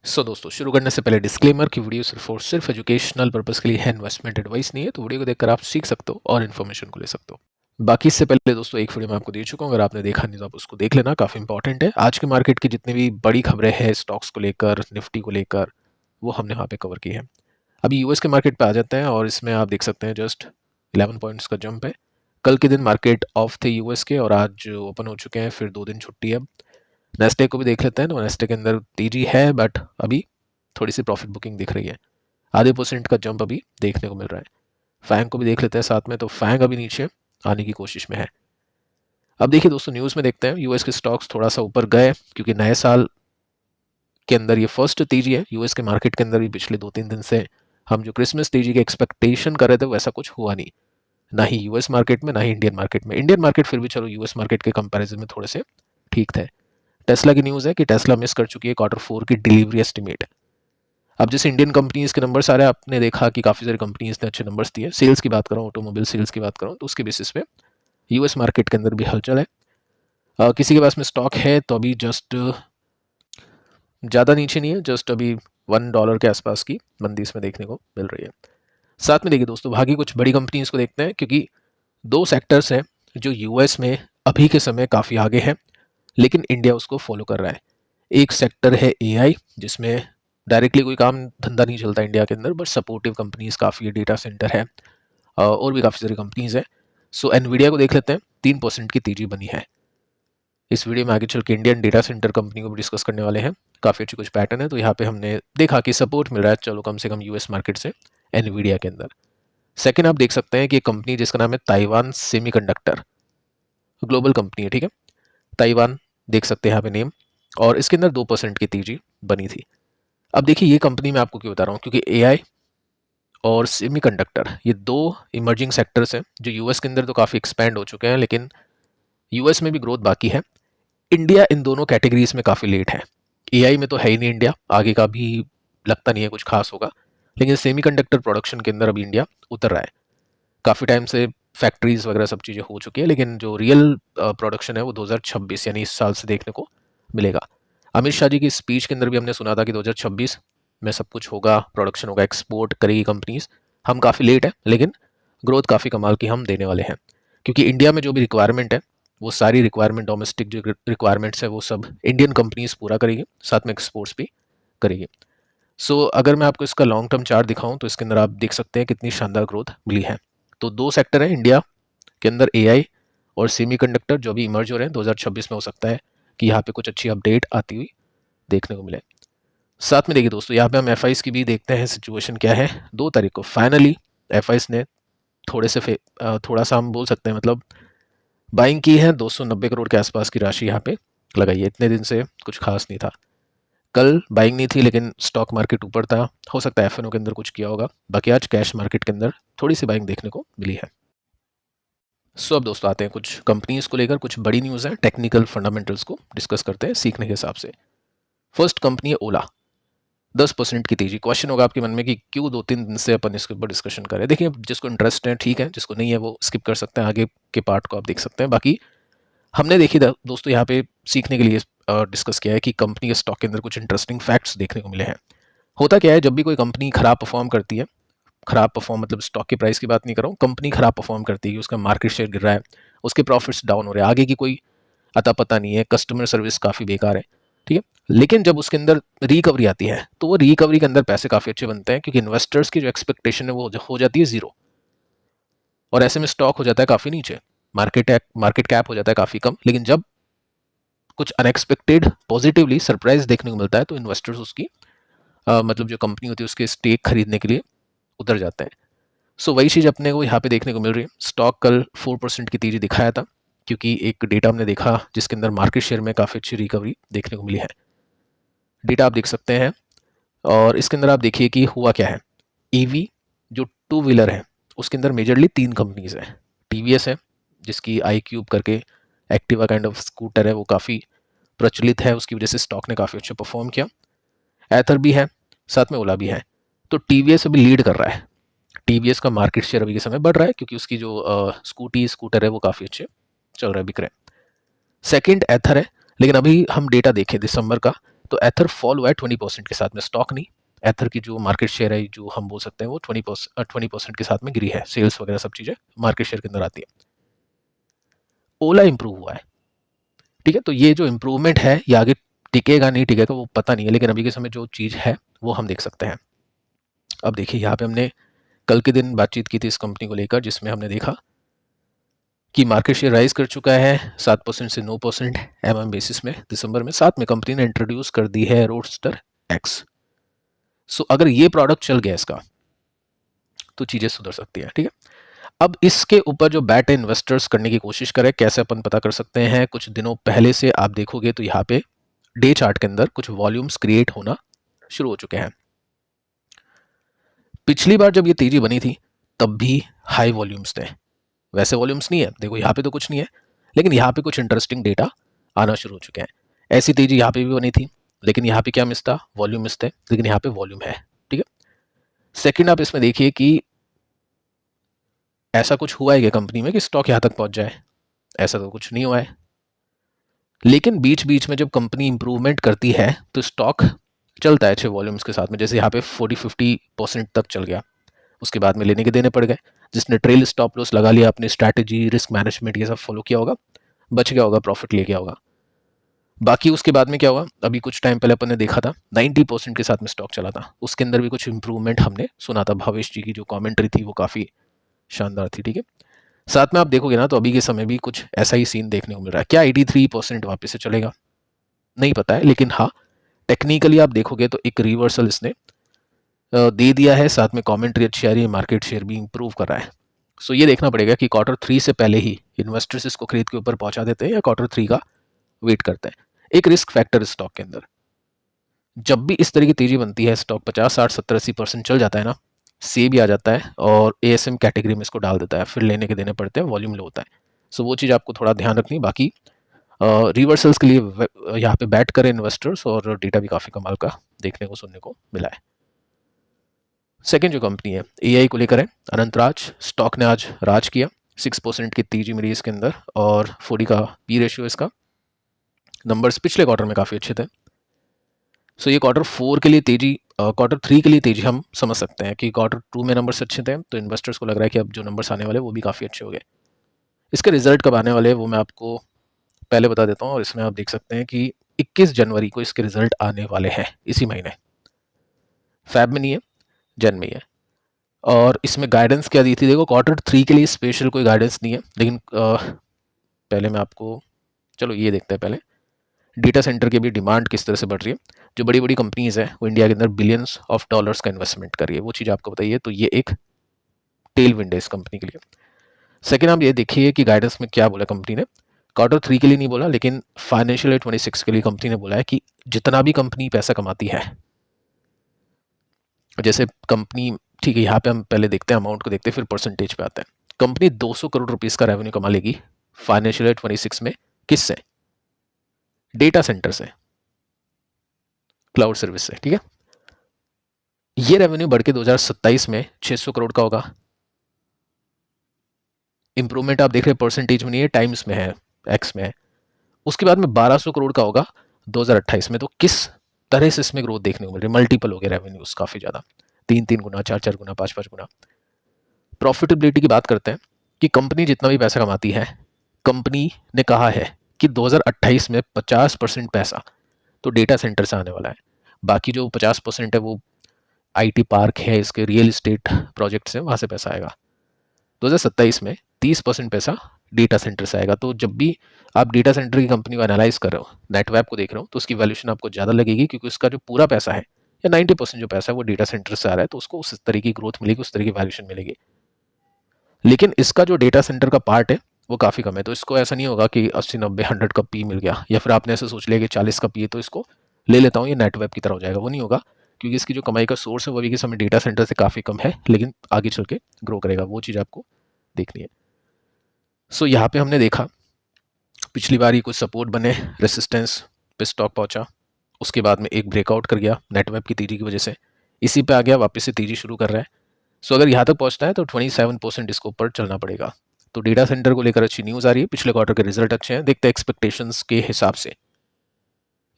दोस्तों शुरू करने से पहले डिस्क्लेमर कि वीडियो सिर्फ और सिर्फ एजुकेशनल पर्पस के लिए है, इन्वेस्टमेंट एडवाइस नहीं है। तो वीडियो को देखकर आप सीख सकते हो और इन्फॉर्मेशन को ले सकते हो। बाकी इससे पहले दोस्तों एक वीडियो मैं आपको दे चुका हूँ, अगर आपने देखा नहीं तो आप उसको देख लेना, काफ़ी इंपॉर्टेंट है। आज के मार्केट की जितनी भी बड़ी खबरें हैं स्टॉक्स को लेकर, निफ्टी को लेकर, वो हमने वहाँ पे कवर की है। अभी यूएस के मार्केट पे आ जाते हैं और इसमें आप देख सकते हैं जस्ट 11 पॉइंट्स का जंप है। कल के दिन मार्केट ऑफ थे यूएस के और आज ओपन हो चुके हैं, फिर 2 दिन छुट्टी है। नेस्टे को भी देख लेते हैं। तो नेस्टे के अंदर तेजी है बट अभी थोड़ी सी प्रॉफिट बुकिंग दिख रही है। आधे % का जंप अभी देखने को मिल रहा है। फैंग को भी देख लेते हैं साथ में। तो फैंग अभी नीचे आने की कोशिश में है। अब देखिए दोस्तों, न्यूज़ में देखते हैं यूएस के स्टॉक्स थोड़ा सा ऊपर गए क्योंकि नए साल के अंदर ये फर्स्ट तेजी है यूएस के मार्केट के अंदर भी। पिछले 2-3 दिन से हम जो क्रिसमस तेजी के एक्सपेक्टेशन कर रहे थे वैसा कुछ हुआ नहीं, ना ही यूएस मार्केट में ना ही इंडियन मार्केट में। इंडियन मार्केट फिर भी चलो यूएस मार्केट के कंपैरिजन में थोड़े से ठीक थे। टेस्ला की न्यूज़ है कि टेस्ला मिस कर चुकी है Q4 की डिलीवरी एस्टिमेट। अब जैसे इंडियन कंपनीज के नंबर्स आ रहे हैं, आपने देखा कि काफ़ी सारी कंपनीज ने अच्छे नंबर्स दिए। सेल्स की बात करूँ, ऑटोमोबाइल सेल्स की बात करूँ, तो उसके बेसिस पे यूएस मार्केट के अंदर भी हलचल है। किसी के पास में स्टॉक है तो अभी जस्ट ज़्यादा नीचे नहीं है, जस्ट अभी $1 के आसपास की मंदी इसमें देखने को मिल रही है। साथ में देखिए दोस्तों, बाकी कुछ बड़ी कंपनीज को देखते हैं क्योंकि 2 सेक्टर्स हैं जो यूएस में अभी के समय काफ़ी आगे हैं, लेकिन इंडिया उसको फॉलो कर रहा है। एक सेक्टर है एआई, जिसमें डायरेक्टली कोई काम धंधा नहीं चलता इंडिया के अंदर, बट सपोर्टिव कंपनीज काफ़ी है, डेटा सेंटर है और भी काफ़ी सारी कंपनीज है। सो एनवीडिया को देख लेते हैं, 3% की तेजी बनी है। इस वीडियो में आगे चल के इंडियन डेटा सेंटर कंपनी को भी डिस्कस करने वाले हैं। काफ़ी अच्छी कुछ पैटर्न है। तो यहाँ पे हमने देखा कि सपोर्ट मिल रहा है, चलो कम से कम यूएस मार्केट से एनवीडिया के अंदर। सेकेंड आप देख सकते हैं कि एक कंपनी जिसका नाम है ताइवान सेमीकंडक्टर, ग्लोबल कंपनी है, ठीक है। ताइवान देख सकते हैं यहाँ पे नेम, और इसके अंदर 2% की तेजी बनी थी। अब देखिए ये कंपनी मैं आपको क्यों बता रहा हूँ, क्योंकि एआई और सेमीकंडक्टर ये 2 इमर्जिंग सेक्टर्स हैं जो यूएस के अंदर तो काफ़ी एक्सपैंड हो चुके हैं, लेकिन यूएस में भी ग्रोथ बाकी है। इंडिया इन दोनों कैटेगरीज में काफ़ी लेट है। एआई में तो है ही नहीं इंडिया, आगे का भी लगता नहीं है कुछ खास होगा, लेकिन सेमीकंडक्टर प्रोडक्शन के अंदर अभी इंडिया उतर रहा है। काफ़ी टाइम से फैक्ट्रीज वगैरह सब चीज़ें हो चुकी है, लेकिन जो रियल प्रोडक्शन है वो 2026 यानी इस साल से देखने को मिलेगा। अमित शाह जी की स्पीच के अंदर भी हमने सुना था कि 2026 में सब कुछ होगा, प्रोडक्शन होगा, एक्सपोर्ट करेगी कंपनीज। हम काफ़ी लेट है, लेकिन ग्रोथ काफ़ी कमाल की हम देने वाले हैं, क्योंकि इंडिया में जो भी रिक्वायरमेंट है वो सारी रिक्वायरमेंट, डोमेस्टिक जो रिक्वायरमेंट्स है वो सब इंडियन कंपनीज पूरा करेगी, साथ में एक्सपोर्ट्स भी करेगी। अगर मैं आपको इसका लॉन्ग टर्म चार्ट दिखाऊं तो इसके अंदर आप देख सकते हैं कितनी शानदार ग्रोथ मिली है। तो 2 सेक्टर है इंडिया के अंदर, एआई और सेमीकंडक्टर, जो भी इमर्ज हो रहे हैं। 2026 में हो सकता है कि यहाँ पे कुछ अच्छी अपडेट आती हुई देखने को मिले। साथ में देखिए दोस्तों, यहाँ पे हम एफ की भी देखते हैं सिचुएशन क्या है। 2 तारीख को फाइनली एफ ने थोड़ा सा हम बोल सकते हैं मतलब बाइंग की है। 290 करोड़ के आसपास की राशि यहाँ पे लगाई है। इतने दिन से कुछ खास नहीं था। कल बाइंग नहीं थी, लेकिन स्टॉक मार्केट ऊपर था, हो सकता है एफ के अंदर कुछ किया होगा। बाकी आज कैश मार्केट के अंदर थोड़ी सी बाइंग देखने को मिली है। अब दोस्तों आते हैं कुछ कंपनीज को लेकर, कुछ बड़ी न्यूज़ है, टेक्निकल फंडामेंटल्स को डिस्कस करते हैं सीखने के हिसाब से। फर्स्ट कंपनी है ओला, 10% की तेजी। क्वेश्चन होगा आपके मन में कि क्यों 2-3 दिन से अपन इसके ऊपर डिस्कशन करें। देखिए, जिसको इंटरेस्ट है ठीक है, जिसको नहीं है वो स्किप कर सकते हैं, आगे के पार्ट को आप देख सकते हैं। बाकी हमने देखी दोस्तों यहाँ पे सीखने के लिए डिस्कस किया है कि कंपनी के स्टॉक के अंदर कुछ इंटरेस्टिंग फैक्ट्स देखने को मिले हैं। होता क्या है, जब भी कोई कंपनी खराब परफॉर्म करती है, खराब परफॉर्म मतलब स्टॉक की प्राइस की बात नहीं कर रहा हूँ, कंपनी खराब परफॉर्म करती है, उसका मार्केट शेयर गिर रहा है, उसके प्रॉफिट्स डाउन हो रहे हैं, आगे की कोई अता पता नहीं है, कस्टमर सर्विस काफ़ी बेकार है, ठीक है। लेकिन जब उसके अंदर रिकवरी आती है तो वो रिकवरी के अंदर पैसे काफ़ी अच्छे बनते हैं, क्योंकि इन्वेस्टर्स की जो एक्सपेक्टेशन है वो हो जाती है ज़ीरो, और ऐसे में स्टॉक हो जाता है काफ़ी नीचे, मार्केट कैप हो जाता है काफ़ी कम। लेकिन जब कुछ अनएक्सपेक्टेड पॉजिटिवली सरप्राइज देखने को मिलता है तो इन्वेस्टर्स उसकी मतलब जो कंपनी होती है उसके स्टेक खरीदने के लिए उतर जाते हैं। वही चीज़ अपने को यहाँ पे देखने को मिल रही है। स्टॉक कल 4% की तेजी दिखाया था, क्योंकि एक डेटा हमने देखा जिसके अंदर मार्केट शेयर में काफ़ी अच्छी रिकवरी देखने को मिली है। डेटा आप देख सकते हैं, और इसके अंदर आप देखिए कि हुआ क्या है। ईवी जो 2 व्हीलर है उसके अंदर मेजरली 3 कंपनीज हैं। टीवीएस है, जिसकी आई क्यूब करके एक्टिवा काइंड ऑफ स्कूटर है, वो काफ़ी प्रचलित है, उसकी वजह से स्टॉक ने काफ़ी अच्छा परफॉर्म किया। एथर भी है, साथ में ओला भी है। तो टीवीएस अभी लीड कर रहा है। टीवीएस का मार्केट शेयर अभी के समय बढ़ रहा है, क्योंकि उसकी जो स्कूटर है वो काफ़ी अच्छे चल रहा है, बिक रहे हैं। सेकंड एथर है, लेकिन अभी हम डेटा देखें दिसंबर का तो एथर फॉल हुआ है 20% के साथ में, स्टॉक नहीं, एथर की जो मार्केट शेयर है जो हम बोल सकते हैं वो 20% के साथ में गिरी है, सेल्स वगैरह सब चीज़ें मार्केट शेयर के अंदर आती है। ओला इंप्रूव हुआ है, ठीक है, तो ये जो इम्प्रूवमेंट है ये आगे टिकेगा नहीं टिकेगा वो पता नहीं है, लेकिन अभी के समय जो चीज़ है वो हम देख सकते हैं। अब देखिए यहाँ पे हमने कल के दिन बातचीत की थी इस कंपनी को लेकर, जिसमें हमने देखा कि मार्केट शेयर राइज कर चुका है 7% से 9% एमएम बेसिस में दिसंबर में। साथ में कंपनी ने इंट्रोड्यूस कर दी है रोडस्टर एक्स। सो अगर ये प्रोडक्ट चल गया इसका तो चीज़ें सुधर सकती है, ठीक है। अब इसके ऊपर जो बैट इन्वेस्टर्स करने की कोशिश करें, कैसे अपन पता कर सकते हैं, कुछ दिनों पहले से आप देखोगे तो यहाँ पे डे चार्ट के अंदर कुछ वॉल्यूम्स क्रिएट होना शुरू हो चुके हैं। पिछली बार जब ये तेजी बनी थी तब भी हाई वॉल्यूम्स थे, वैसे वॉल्यूम्स नहीं है, देखो यहाँ पे तो कुछ नहीं है, लेकिन यहाँ पे कुछ इंटरेस्टिंग डेटा आना शुरू हो चुके हैं। ऐसी तेजी यहाँ पे भी बनी थी, लेकिन यहाँ पे क्या मिस था, वॉल्यूम मिस थे, लेकिन यहाँ पे वॉल्यूम है, ठीक है। सेकंड आप इसमें देखिए कि ऐसा कुछ हुआ है कि कंपनी में कि स्टॉक यहाँ तक पहुँच जाए, ऐसा तो कुछ नहीं हुआ है। लेकिन बीच बीच में जब कंपनी इंप्रूवमेंट करती है तो स्टॉक चलता है अच्छे वॉल्यूम्स के साथ में, जैसे यहाँ पे 40-50% तक चल गया, उसके बाद में लेने के देने पड़ गए। जिसने ट्रेल स्टॉप लॉस लगा लिया, अपनी स्ट्रैटेजी रिस्क मैनेजमेंट ये सब फॉलो किया होगा, बच गया होगा, प्रॉफिट ले गया होगा। बाकी उसके बाद में क्या हुआ, अभी कुछ टाइम पहले अपन ने देखा था 90% के साथ में स्टॉक चला था, उसके अंदर भी कुछ इंप्रूवमेंट हमने सुना था। भावेश जी की जो कमेंट्री थी वो काफ़ी शानदार थी, ठीक है। साथ में आप देखोगे ना तो अभी के समय भी कुछ ऐसा ही सीन देखने को मिल रहा है। क्या 83% वापस से चलेगा नहीं पता है, लेकिन हाँ टेक्निकली आप देखोगे तो एक रिवर्सल इसने दे दिया है। साथ में कमेंट्री अच्छी आ रही है, मार्केट शेयर भी इंप्रूव कर रहा है। सो ये देखना पड़ेगा कि Q3 से पहले ही इन्वेस्टर्स इसको खरीद के ऊपर पहुंचा देते हैं या Q3 का वेट करते हैं। एक रिस्क फैक्टर स्टॉक के अंदर जब भी इस तरह की तेजी बनती है, स्टॉक 50, 60, 70, 80% चल जाता है ना, से भी आ जाता है और ASM कैटेगरी में इसको डाल देता है, फिर लेने के देने पड़ते हैं, वॉल्यूम लो होता है। सो वो चीज़ आपको थोड़ा ध्यान रखनी। बाकी रिवर्सल्स के लिए यहाँ पे बैट करें इन्वेस्टर्स, और डेटा भी काफ़ी कमाल का देखने को सुनने को मिला है। सेकेंड जो कंपनी है AI को लेकर है, अनंतराज। स्टॉक ने आज राज किया, 6% की तेजी मिली इसके अंदर, और 40 का P रेशियो इसका। नंबर्स पिछले क्वार्टर में काफ़ी अच्छे थे। सो ये Q4 के लिए तेजी, Q3 के लिए तेजी हम समझ सकते हैं कि Q2 में नंबर्स अच्छे थे, तो इन्वेस्टर्स को लग रहा है कि अब जो नंबर्स आने वाले वो भी काफ़ी अच्छे हो गए। इसके रिजल्ट कब आने वाले हैं वो मैं आपको पहले बता देता हूँ, और इसमें आप देख सकते हैं कि 21 जनवरी को इसके रिजल्ट आने वाले हैं, इसी महीने। फैब में नहीं है, जन में ही है। और इसमें गाइडेंस क्या दी थी, देखो Q3 के लिए स्पेशल कोई गाइडेंस नहीं है, लेकिन पहले मैं आपको, चलो ये देखते हैं पहले डेटा सेंटर की भी डिमांड किस तरह से बढ़ रही है। जो बड़ी बड़ी कंपनीज हैं वो इंडिया के अंदर बिलियंस ऑफ डॉलर्स का इन्वेस्टमेंट कर रही है, वो चीज़ आपको बताइए, तो ये एक टेल विंड है इस कंपनी के लिए। सेकेंड आप ये देखिए कि गाइडेंस में क्या बोला कंपनी ने, Q3 के लिए नहीं बोला, लेकिन फाइनेंशियल ईयर 26 के लिए कंपनी ने बोला है कि जितना भी कंपनी पैसा कमाती है, जैसे कंपनी, ठीक है यहाँ पे हम पहले देखते हैं अमाउंट को देखते हैं फिर परसेंटेज पे आते हैं। कंपनी 200 करोड़ रुपीस का रेवेन्यू कमा लेगी फाइनेंशियल ईयर 26 में, किससे, डेटा सेंटर से, क्लाउड सर्विस से, ठीक है। ये रेवेन्यू बढ़ के 2027 में 600 करोड़ का होगा। इंप्रूवमेंट आप देख रहे हैं परसेंटेज में नहीं है, टाइम्स में है, एक्स में है। उसके बाद में 1200 करोड़ का होगा 2028 में। तो किस तरह से इसमें ग्रोथ देखने को मिल रही है, मल्टीपल हो गया रेवेन्यूज काफ़ी ज़्यादा, 3-3 गुना, 4-4 गुना, 5-5 गुना। प्रॉफिटेबिलिटी की बात करते हैं कि कंपनी जितना भी पैसा कमाती है, कंपनी ने कहा है कि 2028 में 50% पैसा तो डेटा सेंटर से आने वाला है। बाकी जो 50% है वो IT पार्क है, इसके रियल इस्टेट प्रोजेक्ट्स हैं, वहाँ से पैसा आएगा। 2027 में 30% पैसा डेटा सेंटर से आएगा। तो जब भी आप डेटा सेंटर की कंपनी को एनालाइज कर रहे हो, नेटवेब को देख रहे हो, तो उसकी वैल्यूशन आपको ज़्यादा लगेगी, क्योंकि उसका जो पूरा पैसा है या 90% जो पैसा है वो डेटा सेंटर से आ रहा है, तो उसको उस तरह की ग्रोथ मिलेगी, उस तरह की वैल्यूशन मिलेगी। लेकिन इसका जो डेटा सेंटर का पार्ट है वो काफ़ी कम है, तो इसको ऐसा नहीं होगा कि 80, 90, 100 का P मिल गया, या फिर आपने ऐसे सोच लिया कि 40 का P है तो इसको ले लेता हूँ, ये नेटवेब की तरह हो जाएगा। वो नहीं होगा, क्योंकि इसकी जो कमाई का सोर्स है वो अभी के समय डेटा सेंटर से काफ़ी कम है, लेकिन आगे चल के ग्रो करेगा, वो चीज़ आपको देखनी है। सो यहाँ पे हमने देखा पिछली बार ही कुछ सपोर्ट बने, रेसिस्टेंस पे स्टॉक पहुंचा, उसके बाद में एक ब्रेकआउट कर गया नेटवेब की तेजी की वजह से, इसी पे आ गया, वापस से तेजी शुरू कर रहा है। सो अगर यहाँ तक पहुंचता है तो 27% इसको ऊपर चलना पड़ेगा। तो डेटा सेंटर को लेकर अच्छी न्यूज़ आ रही है, पिछले क्वार्टर के रिजल्ट अच्छे हैं, देखते हैं एक्सपेक्टेशंस के हिसाब से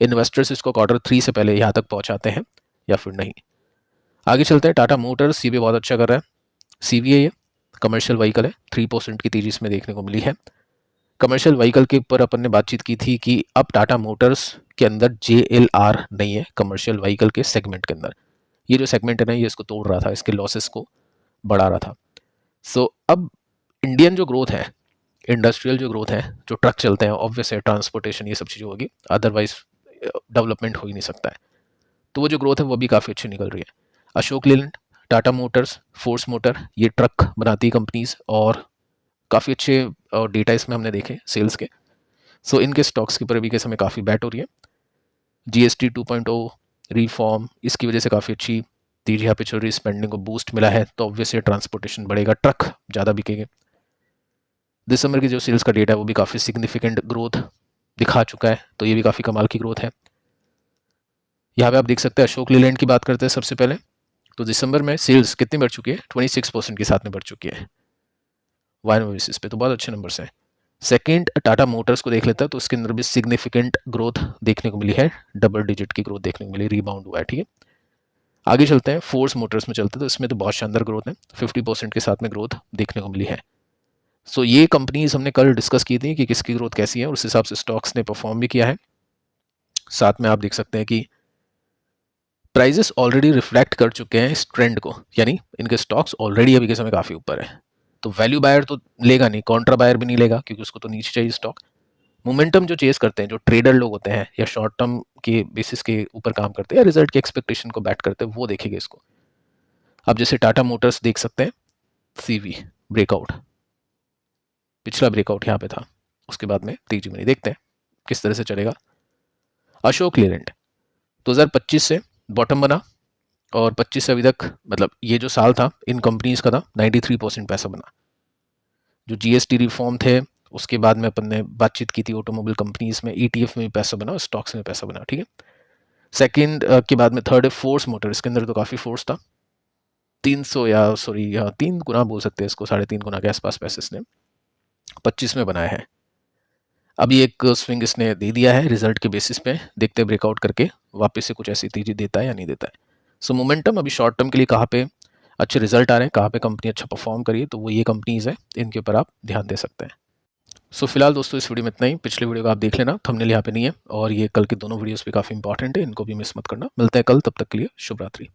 इन्वेस्टर्स इसको Q3 से पहले यहाँ तक पहुँचाते हैं या फिर नहीं। आगे चलते हैं, टाटा मोटर्स ये भी बहुत अच्छा कर रहा है। CV है, ये कमर्शियल व्हीकल है, 3% की तेजी इसमें देखने को मिली है। कमर्शियल व्हीकल के ऊपर अपन ने बातचीत की थी कि अब टाटा मोटर्स के अंदर JLR नहीं है कमर्शियल व्हीकल के सेगमेंट के अंदर। ये जो सेगमेंट है ना, ये इसको तोड़ रहा था, इसके लॉसेस को बढ़ा रहा था। सो अब इंडियन जो ग्रोथ है, इंडस्ट्रियल जो ग्रोथ है, जो ट्रक चलते हैं, ऑब्वियस है ट्रांसपोर्टेशन ये सब चीज़ें होगी, अदरवाइज डेवलपमेंट हो ही नहीं सकता है। तो वो जो ग्रोथ है वो भी काफ़ी अच्छी निकल रही है। Ashok Leyland, Tata Motors, force motor, ये ट्रक बनाती कंपनीज और काफ़ी अच्छे डेटा इसमें हमने देखे सेल्स के। सो इनके स्टॉक्स के ऊपर अभी के समय काफ़ी बैट हो रही है। GST 2.0 रिफॉर्म, इसकी वजह से काफ़ी अच्छी तेजी यहाँ पे चल रही है, स्पेंडिंग को बूस्ट मिला है, तो ऑब्वियसली ट्रांसपोर्टेशन बढ़ेगा, ट्रक ज़्यादा बिकेंगे। दिसंबर की जो सेल्स का डेटा है वो भी काफ़ी सिग्निफिकेंट ग्रोथ दिखा चुका है, तो ये भी काफ़ी कमाल की ग्रोथ है। यहाँ पे आप देख सकते हैं अशोक लेलैंड की बात करते हैं सबसे पहले, तो दिसंबर में सेल्स कितनी बढ़ चुकी है, 26% के साथ में बढ़ चुकी है वायन बेसिस पे, तो बहुत अच्छे नंबर्स हैं। सेकंड टाटा मोटर्स को देख लेता है, तो उसके अंदर भी सिग्निफिकेंट ग्रोथ देखने को मिली है, डबल डिजिट की ग्रोथ देखने को मिली, रिबाउंड हुआ है, ठीक है। आगे चलते हैं, फोर्स मोटर्स में चलते हैं, तो इसमें तो बहुत शानदार ग्रोथ है, 50% के साथ में ग्रोथ देखने को मिली है। सो ये कंपनीज हमने कल डिस्कस की थी कि किसकी ग्रोथ कैसी है, उस हिसाब से स्टॉक्स ने परफॉर्म भी किया है। साथ में आप देख सकते हैं कि प्राइजेस ऑलरेडी रिफ्लेक्ट कर चुके हैं इस ट्रेंड को, यानी इनके स्टॉक्स ऑलरेडी अभी के समय काफ़ी ऊपर है। तो वैल्यू बायर तो लेगा नहीं, कॉन्ट्रा बायर भी नहीं लेगा, क्योंकि उसको तो नीचे चाहिए स्टॉक। मोमेंटम जो चेस करते हैं, जो ट्रेडर लोग होते हैं या शॉर्ट टर्म के बेसिस के ऊपर काम करते हैं या रिजल्ट के एक्सपेक्टेशन को बैट करते हैं, वो देखेंगे इसको। अब जैसे टाटा मोटर्स देख सकते हैं, CV ब्रेकआउट, पिछला ब्रेकआउट यहाँ पे था, उसके बाद में तेजी में नहीं, देखते हैं किस तरह से चलेगा। अशोक लेलैंड 2025 से बॉटम बना और 25 से अभी तक, मतलब ये जो साल था इन कंपनीज का था, 93% पैसा बना। जो GST रिफॉर्म थे उसके बाद में अपन ने बातचीत की थी, ऑटोमोबाइल कंपनीज में ETF में भी पैसा बना, स्टॉक्स में पैसा बना, ठीक है। सेकंड के बाद में थर्ड है फोर्स मोटर, इसके अंदर तो काफ़ी फोर्स था, 300 या सॉरी 3 गुना बोल सकते हैं इसको, 3.5 गुना के आसपास पैसे इसने 25 में बनाया है। अभी एक स्विंग इसने दे दिया है रिजल्ट के बेसिस पे, देखते हैं ब्रेकआउट करके वापस से कुछ ऐसी तेजी देता है या नहीं देता है। सो मोमेंटम अभी शॉर्ट टर्म के लिए कहाँ पे अच्छे रिजल्ट आ रहे हैं, कहाँ पे कंपनी अच्छा परफॉर्म करिए, तो वो ये कंपनीज है, इनके ऊपर आप ध्यान दे सकते हैं। सो फिलहाल दोस्तों इस वीडियो में इतना ही, पिछले वीडियो को आप देख लेना, थंबनेल यहाँ पे नहीं है, और ये कल के दोनों वीडियोस भी काफ़ी इंपॉर्टेंट है, इनको भी मिस मत करना। मिलते हैं कल, तब तक के लिए शुभ रात्रि।